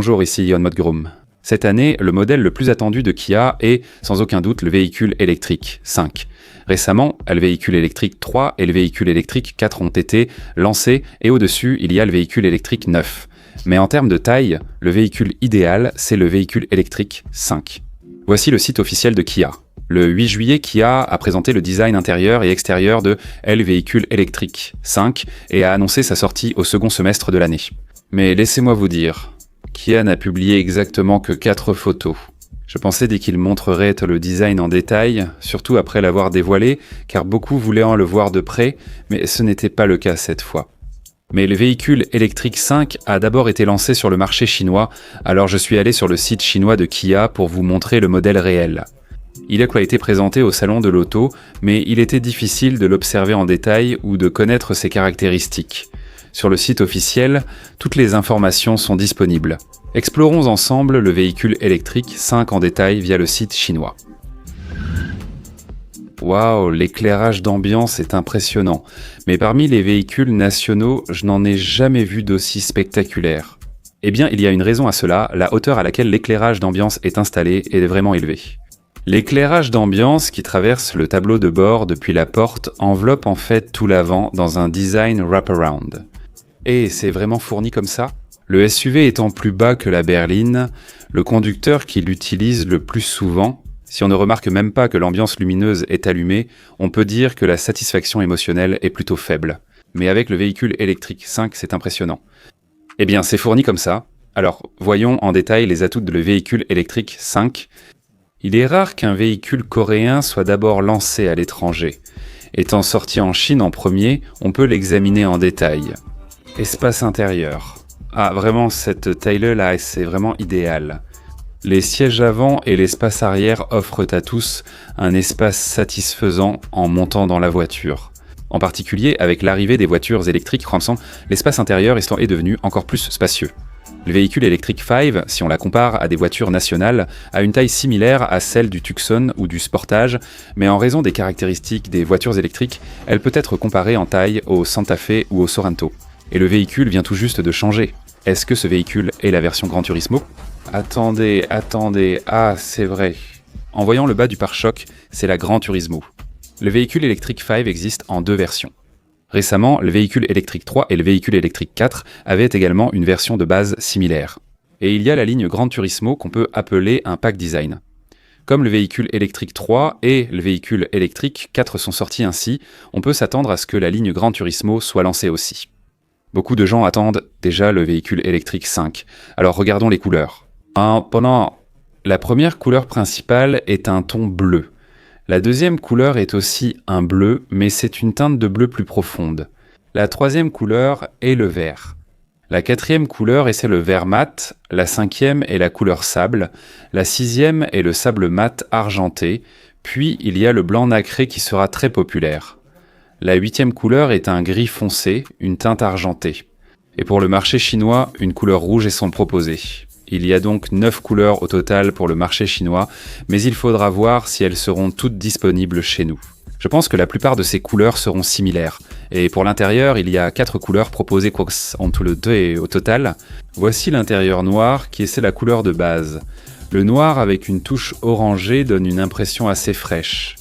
Bonjour, ici Yon Modgroom. Cette année, le modèle le plus attendu de Kia est, sans aucun doute, le véhicule électrique 5. Récemment, le véhicule électrique 3 et le véhicule électrique 4 ont été lancés et au-dessus, il y a le véhicule électrique 9. Mais en termes de taille, le véhicule idéal, c'est le véhicule électrique 5. Voici le site officiel de Kia. Le 8 juillet, Kia a présenté le design intérieur et extérieur de L véhicule électrique 5 et a annoncé sa sortie au second semestre de l'année. Mais laissez-moi vous dire, Kia n'a publié exactement que 4 photos. Je pensais dès qu'il montrerait le design en détail, surtout après l'avoir dévoilé, car beaucoup voulaient en le voir de près, mais ce n'était pas le cas cette fois. Mais le véhicule électrique 5 a d'abord été lancé sur le marché chinois, alors je suis allé sur le site chinois de Kia pour vous montrer le modèle réel. Il a été présenté au salon de l'auto, mais il était difficile de l'observer en détail ou de connaître ses caractéristiques. Sur le site officiel, toutes les informations sont disponibles. Explorons ensemble le véhicule électrique 5 en détail via le site chinois. Waouh, l'éclairage d'ambiance est impressionnant, mais parmi les véhicules nationaux, je n'en ai jamais vu d'aussi spectaculaire. Eh bien, il y a une raison à cela, la hauteur à laquelle l'éclairage d'ambiance est installé est vraiment élevée. L'éclairage d'ambiance qui traverse le tableau de bord depuis la porte enveloppe en fait tout l'avant dans un design wraparound. Et c'est vraiment fourni comme ça ? Le SUV étant plus bas que la berline, le conducteur qui l'utilise le plus souvent, si on ne remarque même pas que l'ambiance lumineuse est allumée, on peut dire que la satisfaction émotionnelle est plutôt faible. Mais avec le véhicule électrique 5, c'est impressionnant. Eh bien, c'est fourni comme ça. Alors, voyons en détail les atouts de le véhicule électrique 5. Il est rare qu'un véhicule coréen soit d'abord lancé à l'étranger. Étant sorti en Chine en premier, on peut l'examiner en détail. Espace intérieur. Ah, vraiment, cette taille-là, c'est vraiment idéal. Les sièges avant et l'espace arrière offrent à tous un espace satisfaisant en montant dans la voiture. En particulier, avec l'arrivée des voitures électriques Samsung, l'espace intérieur est devenu encore plus spacieux. Le véhicule électrique 5, si on la compare à des voitures nationales, a une taille similaire à celle du Tucson ou du Sportage, mais en raison des caractéristiques des voitures électriques, elle peut être comparée en taille au Santa Fe ou au Sorento. Et le véhicule vient tout juste de changer. Est-ce que ce véhicule est la version Gran Turismo ? Attendez, ah c'est vrai. En voyant le bas du pare-choc, c'est la Gran Turismo. Le véhicule électrique 5 existe en 2 versions. Récemment, le véhicule électrique 3 et le véhicule électrique 4 avaient également une version de base similaire. Et il y a la ligne Gran Turismo qu'on peut appeler un pack design. Comme le véhicule électrique 3 et le véhicule électrique 4 sont sortis ainsi, on peut s'attendre à ce que la ligne Gran Turismo soit lancée aussi. Beaucoup de gens attendent déjà le véhicule électrique 5. Alors regardons les couleurs. La première couleur principale est un ton bleu. La deuxième couleur est aussi un bleu, mais c'est une teinte de bleu plus profonde. La troisième couleur est le vert. La quatrième couleur est le vert mat, la cinquième est la couleur sable, la sixième est le sable mat argenté, puis il y a le blanc nacré qui sera très populaire. La huitième couleur est un gris foncé, une teinte argentée. Et pour le marché chinois, une couleur rouge est son proposée. Il y a donc 9 couleurs au total pour le marché chinois, mais il faudra voir si elles seront toutes disponibles chez nous. Je pense que la plupart de ces couleurs seront similaires. Et pour l'intérieur, il y a 4 couleurs proposées entre le 2 et au total. Voici l'intérieur noir qui est la couleur de base. Le noir avec une touche orangée donne une impression assez fraîche.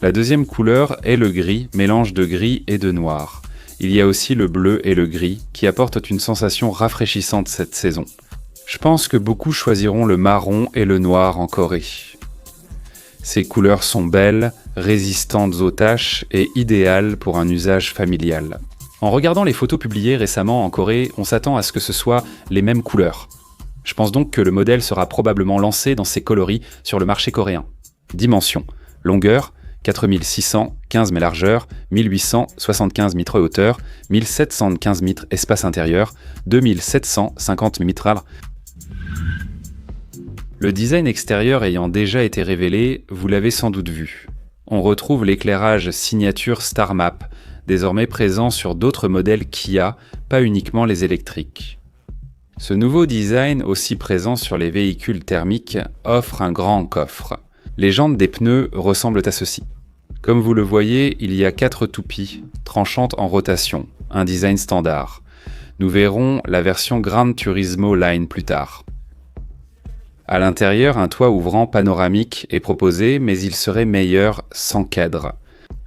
La deuxième couleur est le gris, mélange de gris et de noir. Il y a aussi le bleu et le gris, qui apportent une sensation rafraîchissante cette saison. Je pense que beaucoup choisiront le marron et le noir en Corée. Ces couleurs sont belles, résistantes aux taches et idéales pour un usage familial. En regardant les photos publiées récemment en Corée, on s'attend à ce que ce soit les mêmes couleurs. Je pense donc que le modèle sera probablement lancé dans ces coloris sur le marché coréen. Dimensions. Longueur, 4615 m largeur, 1875 m hauteur, 1715 m espace intérieur, 2750 mm. Le design extérieur ayant déjà été révélé, vous l'avez sans doute vu. On retrouve l'éclairage signature Star Map, désormais présent sur d'autres modèles Kia, pas uniquement les électriques. Ce nouveau design, aussi présent sur les véhicules thermiques, offre un grand coffre. Les jantes des pneus ressemblent à ceci. Comme vous le voyez, il y a 4 toupies, tranchantes en rotation, un design standard. Nous verrons la version Gran Turismo Line plus tard. À l'intérieur, un toit ouvrant panoramique est proposé, mais il serait meilleur sans cadre.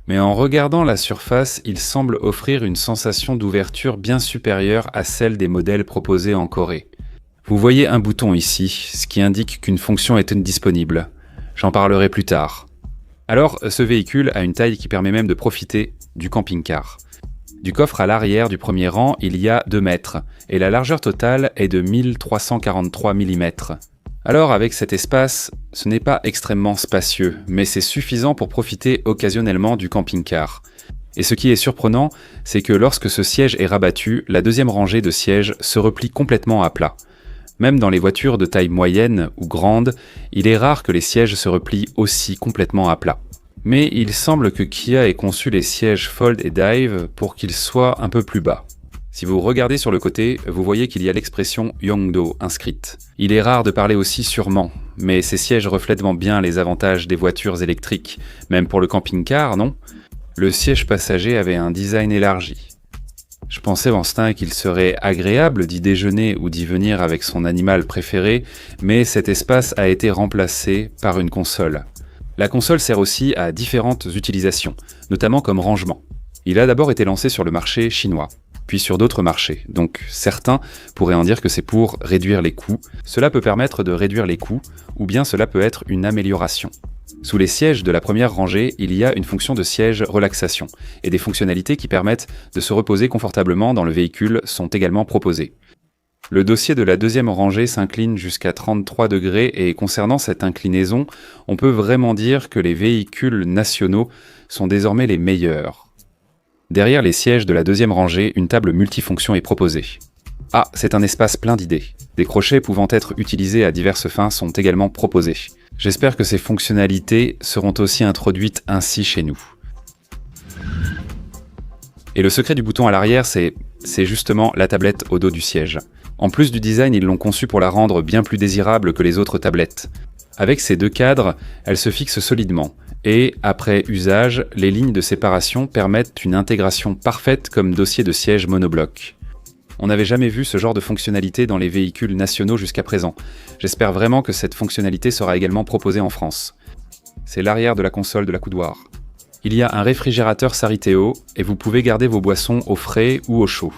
Mais en regardant la surface, il semble offrir une sensation d'ouverture bien supérieure à celle des modèles proposés en Corée. Vous voyez un bouton ici, ce qui indique qu'une fonction est disponible. J'en parlerai plus tard. Alors, ce véhicule a une taille qui permet même de profiter du camping-car. Du coffre à l'arrière du premier rang, il y a 2 mètres, et la largeur totale est de 1343 mm. Alors, avec cet espace, ce n'est pas extrêmement spacieux, mais c'est suffisant pour profiter occasionnellement du camping-car. Et ce qui est surprenant, c'est que lorsque ce siège est rabattu, la deuxième rangée de sièges se replie complètement à plat. Même dans les voitures de taille moyenne ou grande, il est rare que les sièges se replient aussi complètement à plat. Mais il semble que Kia ait conçu les sièges Fold et Dive pour qu'ils soient un peu plus bas. Si vous regardez sur le côté, vous voyez qu'il y a l'expression Yongdo inscrite. Il est rare de parler aussi sûrement, mais ces sièges reflètent bien les avantages des voitures électriques, même pour le camping-car, non ? Le siège passager avait un design élargi. Je pensais instinct qu'il serait agréable d'y déjeuner ou d'y venir avec son animal préféré, mais cet espace a été remplacé par une console. La console sert aussi à différentes utilisations, notamment comme rangement. Il a d'abord été lancé sur le marché chinois, puis sur d'autres marchés, donc certains pourraient en dire que c'est pour réduire les coûts. Cela peut permettre de réduire les coûts, ou bien cela peut être une amélioration. Sous les sièges de la première rangée, il y a une fonction de siège relaxation, et des fonctionnalités qui permettent de se reposer confortablement dans le véhicule sont également proposées. Le dossier de la deuxième rangée s'incline jusqu'à 33 degrés et concernant cette inclinaison, on peut vraiment dire que les véhicules nationaux sont désormais les meilleurs. Derrière les sièges de la deuxième rangée, une table multifonction est proposée. Ah, c'est un espace plein d'idées. Des crochets pouvant être utilisés à diverses fins sont également proposés. J'espère que ces fonctionnalités seront aussi introduites ainsi chez nous. Et le secret du bouton à l'arrière, c'est justement la tablette au dos du siège. En plus du design, ils l'ont conçue pour la rendre bien plus désirable que les autres tablettes. Avec ces 2 cadres, elle se fixe solidement. Et, après usage, les lignes de séparation permettent une intégration parfaite comme dossier de siège monobloc. On n'avait jamais vu ce genre de fonctionnalité dans les véhicules nationaux jusqu'à présent. J'espère vraiment que cette fonctionnalité sera également proposée en France. C'est l'arrière de la console de la coudoir. Il y a un réfrigérateur Sariteo et vous pouvez garder vos boissons au frais ou au chaud.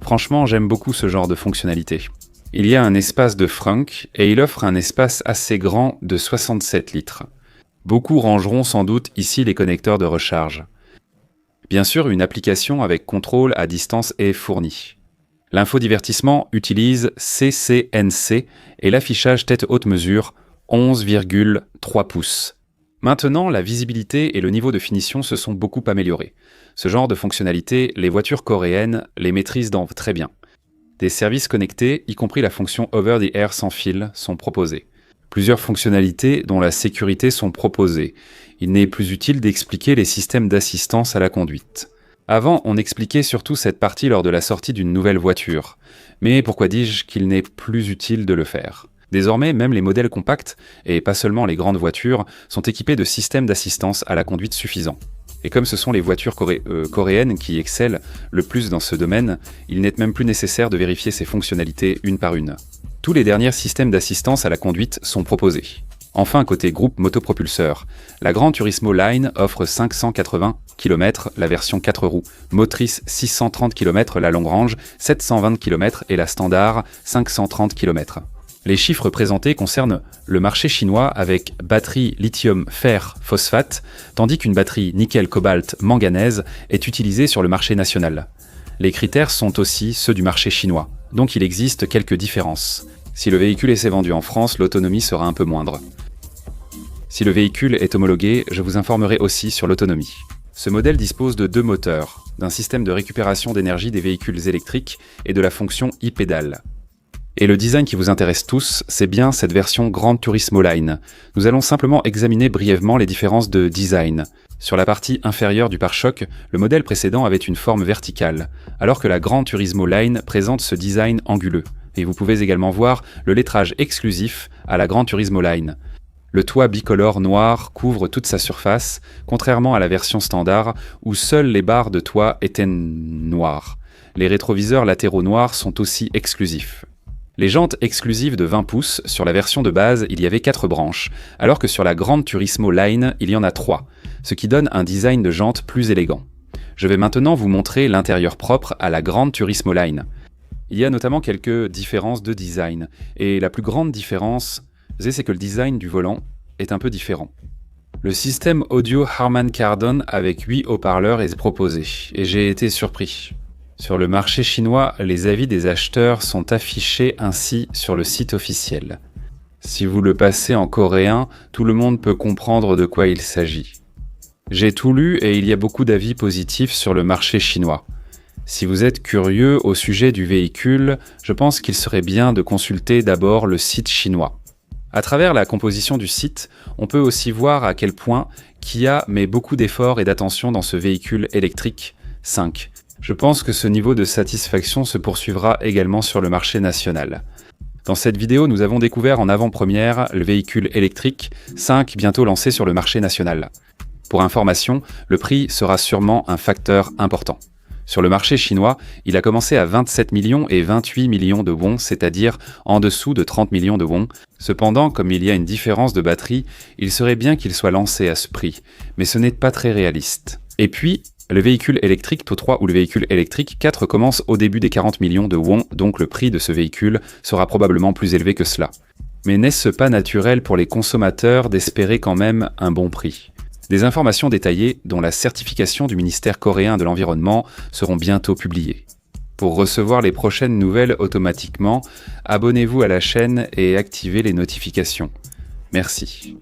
Franchement, j'aime beaucoup ce genre de fonctionnalité. Il y a un espace de frunk et il offre un espace assez grand de 67 litres. Beaucoup rangeront sans doute ici les connecteurs de recharge. Bien sûr, une application avec contrôle à distance est fournie. L'infodivertissement utilise CCNC et l'affichage tête haute mesure 11,3 pouces. Maintenant, la visibilité et le niveau de finition se sont beaucoup améliorés. Ce genre de fonctionnalité, les voitures coréennes les maîtrisent très bien. Des services connectés, y compris la fonction Over the Air sans fil, sont proposés. Plusieurs fonctionnalités, dont la sécurité, sont proposées. Il n'est plus utile d'expliquer les systèmes d'assistance à la conduite. Avant, on expliquait surtout cette partie lors de la sortie d'une nouvelle voiture. Mais pourquoi dis-je qu'il n'est plus utile de le faire ? Désormais, même les modèles compacts, et pas seulement les grandes voitures, sont équipés de systèmes d'assistance à la conduite suffisants. Et comme ce sont les voitures coréennes qui excellent le plus dans ce domaine, il n'est même plus nécessaire de vérifier ces fonctionnalités une par une. Tous les derniers systèmes d'assistance à la conduite sont proposés. Enfin, côté groupe motopropulseur, la Gran Turismo Line offre 580 km la version 4 roues, motrice 630 km la longue range, 720 km et la standard 530 km. Les chiffres présentés concernent le marché chinois avec batterie lithium-fer-phosphate, tandis qu'une batterie nickel-cobalt-manganèse est utilisée sur le marché national. Les critères sont aussi ceux du marché chinois, donc il existe quelques différences. Si le véhicule est vendu en France, l'autonomie sera un peu moindre. Si le véhicule est homologué, je vous informerai aussi sur l'autonomie. Ce modèle dispose de 2 moteurs, d'un système de récupération d'énergie des véhicules électriques et de la fonction e-pédale. Et le design qui vous intéresse tous, c'est bien cette version Gran Turismo Line. Nous allons simplement examiner brièvement les différences de design. Sur la partie inférieure du pare-choc, le modèle précédent avait une forme verticale, alors que la Gran Turismo Line présente ce design anguleux. Et vous pouvez également voir le lettrage exclusif à la Gran Turismo Line. Le toit bicolore noir couvre toute sa surface, contrairement à la version standard où seules les barres de toit étaient noires. Les rétroviseurs latéraux noirs sont aussi exclusifs. Les jantes exclusives de 20 pouces, sur la version de base, il y avait 4 branches, alors que sur la Grande Turismo Line, il y en a 3, ce qui donne un design de jantes plus élégant. Je vais maintenant vous montrer l'intérieur propre à la Grande Turismo Line. Il y a notamment quelques différences de design, et la plus grande différence, c'est que le design du volant est un peu différent. Le système audio Harman Kardon avec 8 haut-parleurs est proposé, et j'ai été surpris. Sur le marché chinois, les avis des acheteurs sont affichés ainsi sur le site officiel. Si vous le passez en coréen, tout le monde peut comprendre de quoi il s'agit. J'ai tout lu et il y a beaucoup d'avis positifs sur le marché chinois. Si vous êtes curieux au sujet du véhicule, je pense qu'il serait bien de consulter d'abord le site chinois. À travers la composition du site, on peut aussi voir à quel point Kia met beaucoup d'efforts et d'attention dans ce véhicule électrique 5. Je pense que ce niveau de satisfaction se poursuivra également sur le marché national. Dans cette vidéo, nous avons découvert en avant-première le véhicule électrique 5 bientôt lancé sur le marché national. Pour information, le prix sera sûrement un facteur important. Sur le marché chinois, il a commencé à 27 millions et 28 millions de won, c'est-à-dire en dessous de 30 millions de won. Cependant, comme il y a une différence de batterie, il serait bien qu'il soit lancé à ce prix, mais ce n'est pas très réaliste. Et puis, le véhicule électrique Tau 3 ou le véhicule électrique 4 commence au début des 40 millions de won, donc le prix de ce véhicule sera probablement plus élevé que cela. Mais n'est-ce pas naturel pour les consommateurs d'espérer quand même un bon prix ? Des informations détaillées, dont la certification du ministère coréen de l'Environnement, seront bientôt publiées. Pour recevoir les prochaines nouvelles automatiquement, abonnez-vous à la chaîne et activez les notifications. Merci.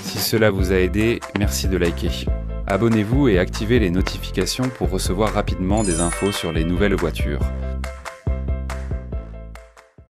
Si cela vous a aidé, merci de liker. Abonnez-vous et activez les notifications pour recevoir rapidement des infos sur les nouvelles voitures.